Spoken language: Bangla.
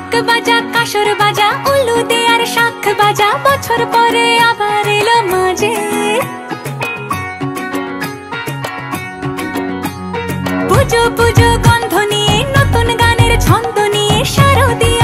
ঢাক বাজা কাসর বাজা উলু দে আর শাখ বাজা, বছর পরে আবার এলো মাঝে। পুজো পুজো গন্ধ নিয়ে নতুন গানের ছন্দ নিয়ে শারদীয়